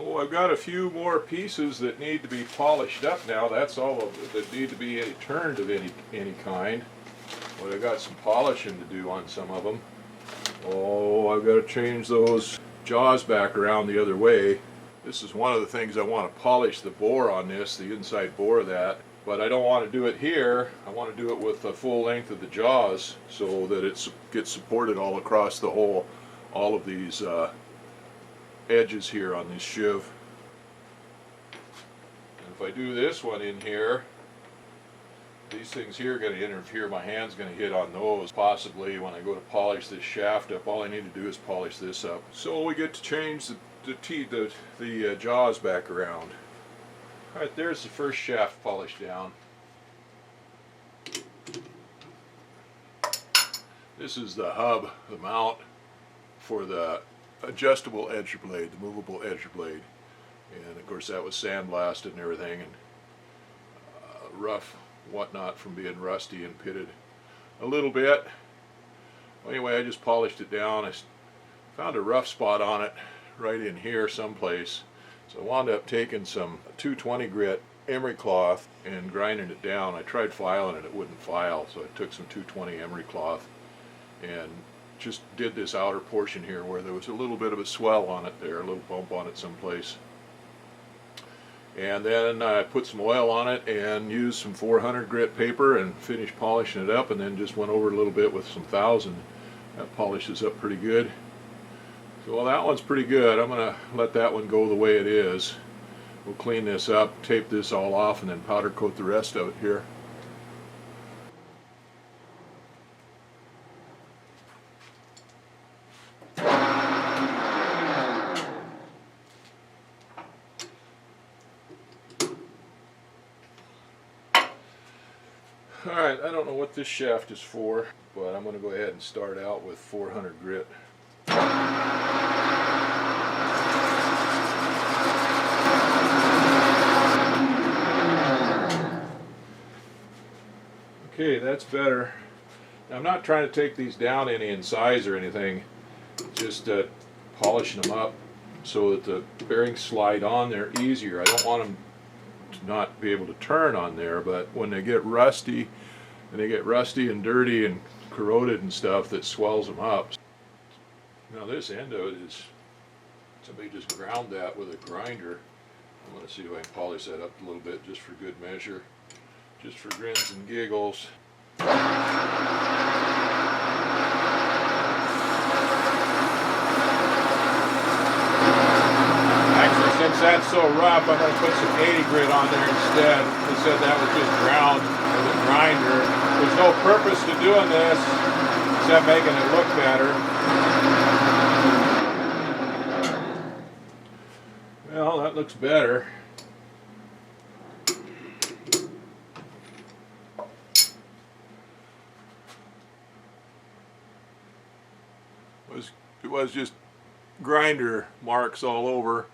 Oh, I've got a few more pieces that need to be polished up now. That's all of it that need to be turned of any kind. But I got some polishing to do on some of them. Oh, I've got to change those jaws back around the other way. This is one of the things I want to polish the bore on this, the inside bore of that. But I don't want to do it here. I want to do it with the full length of the jaws so that it gets supported all across the whole, all of these edges here on this shiv. And if I do this one in here, these things here are going to interfere. My hand's going to hit on those. Possibly when I go to polish this shaft up, all I need to do is polish this up. So we get to change the jaws back around. Alright, there's the first shaft polished down. This is the hub, the mount for the adjustable edge blade, the movable edge blade. And of course that was sandblasted and everything, and rough whatnot from being rusty and pitted a little bit. Well, anyway, I just polished it down. I found a rough spot on it right in here someplace. So I wound up taking some 220 grit emery cloth and grinding it down. I tried filing it, it wouldn't file, so I took some 220 emery cloth and just did this outer portion here where there was a little bit of a swell on it there, a little bump on it someplace. And then I put some oil on it and used some 400 grit paper and finished polishing it up, and then just went over a little bit with some 1000. That polishes up pretty good. So well, that one's pretty good. I'm going to let that one go the way it is. We'll clean this up, tape this all off, and then powder coat the rest of it here. Alright, I don't know what this shaft is for, but I'm going to go ahead and start out with 400 grit. Okay, that's better. Now, I'm not trying to take these down any in size or anything, just polishing them up so that the bearings slide on there easier. I don't want them to not be able to turn on there, but when they get rusty, and dirty and corroded and stuff, that swells them up. Now this end of it is, somebody just ground that with a grinder. I'm going to see if I can polish that up a little bit just for good measure, just for grins and giggles. Actually, since that's so rough, I'm going to put some 80 grit on there instead. They said that was just ground with a grinder. There's no purpose to doing this except making it look better. Well, that looks better. It was just grinder marks all over.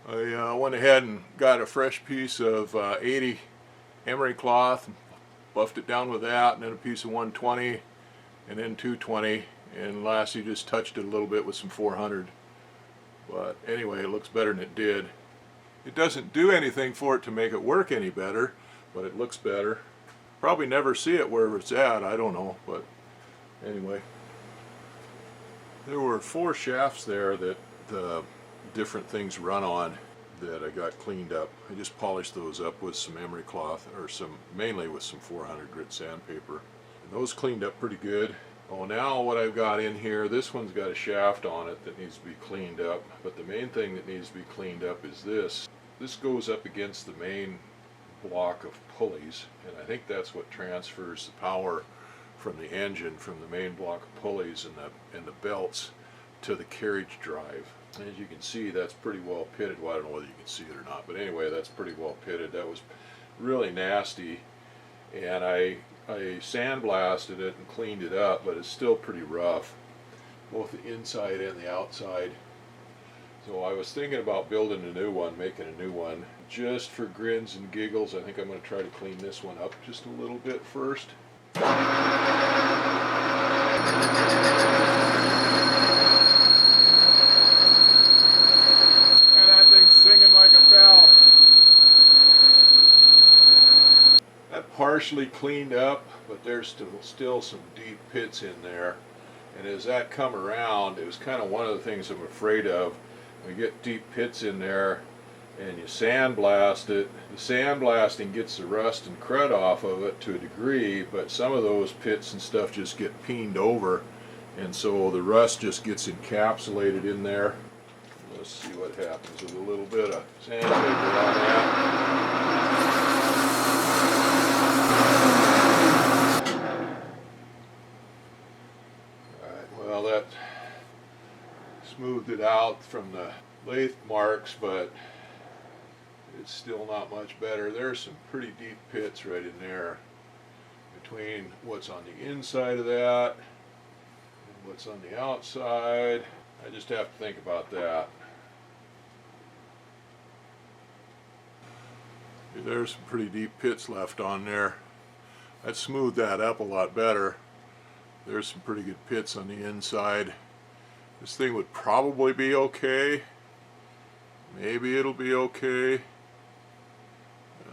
I went ahead and got a fresh piece of 80 emery cloth, buffed it down with that, and then a piece of 120, and then 220, and lastly just touched it a little bit with some 400. But anyway, it looks better than it did. It doesn't do anything for it to make it work any better, but it looks better. Probably never see it wherever it's at, I don't know, but anyway. There were 4 shafts there that the different things run on that I got cleaned up. I just polished those up with some emery cloth, or mainly with some 400 grit sandpaper. And those cleaned up pretty good. Oh, now what I've got in here, this one's got a shaft on it that needs to be cleaned up, but the main thing that needs to be cleaned up is this. This goes up against the main block of pulleys, and I think that's what transfers the power from the engine, from the main block of pulleys and the belts to the carriage drive. And as you can see, that's pretty well pitted. Well, I don't know whether you can see it or not, but anyway, that's pretty well pitted. That was really nasty, and I sandblasted it and cleaned it up, but it's still pretty rough, both the inside and the outside. So I was thinking about building a new one, making a new one, just for grins and giggles. I think I'm going to try to clean this one up just a little bit first. And that partially cleaned up, but there's still some deep pits in there. And as that come around, it was kind of one of the things I'm afraid of. We get deep pits in there and you sandblast it. The sandblasting gets the rust and crud off of it to a degree, but some of those pits and stuff just get peened over, and so the rust just gets encapsulated in there. Let's see what happens with a little bit of sandpaper on that. Well, that smoothed it out from the lathe marks, but it's still not much better. There's some pretty deep pits right in there between what's on the inside of that and what's on the outside. I just have to think about that. There's some pretty deep pits left on there. That smoothed that up a lot better. There's some pretty good pits on the inside. This thing would probably be okay. Maybe it'll be okay.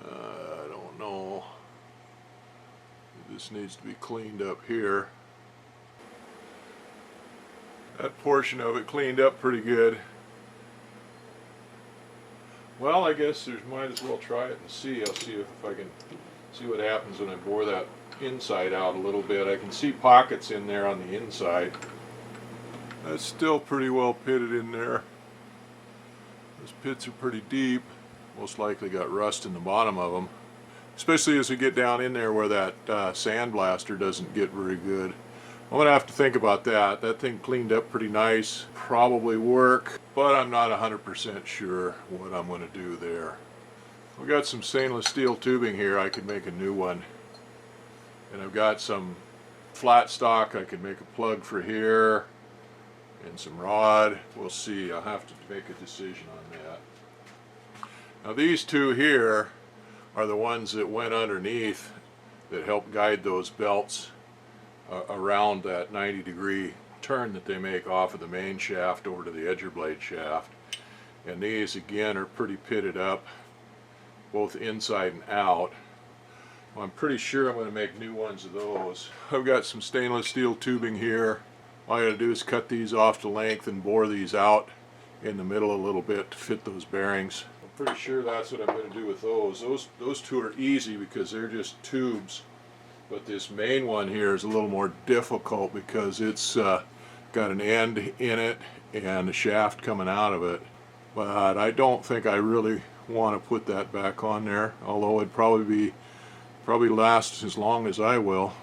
I don't know. This needs to be cleaned up here. That portion of it cleaned up pretty good. Well, I guess there might as well try it and see. I'll see if I can see what happens when I bore that inside out a little bit. I can see pockets in there on the inside. That's still pretty well pitted in there. Those pits are pretty deep. Most likely got rust in the bottom of them. Especially as we get down in there where that sandblaster doesn't get very good. I'm going to have to think about that. That thing cleaned up pretty nice. Probably work, but I'm not 100% sure what I'm going to do there. We got some stainless steel tubing here. I could make a new one. And I've got some flat stock. I could make a plug for here and some rod. We'll see. I'll have to make a decision on that. Now these two here are the ones that went underneath that help guide those belts around that 90-degree turn that they make off of the main shaft over to the edger blade shaft. And these again are pretty pitted up, both inside and out. Well, I'm pretty sure I'm going to make new ones of those. I've got some stainless steel tubing here. All I got to do is cut these off to length and bore these out in the middle a little bit to fit those bearings. I'm pretty sure that's what I'm going to do with those. Those two are easy because they're just tubes. But this main one here is a little more difficult because it's got an end in it and a shaft coming out of it. But I don't think I really want to put that back on there, although it'd probably last as long as I will.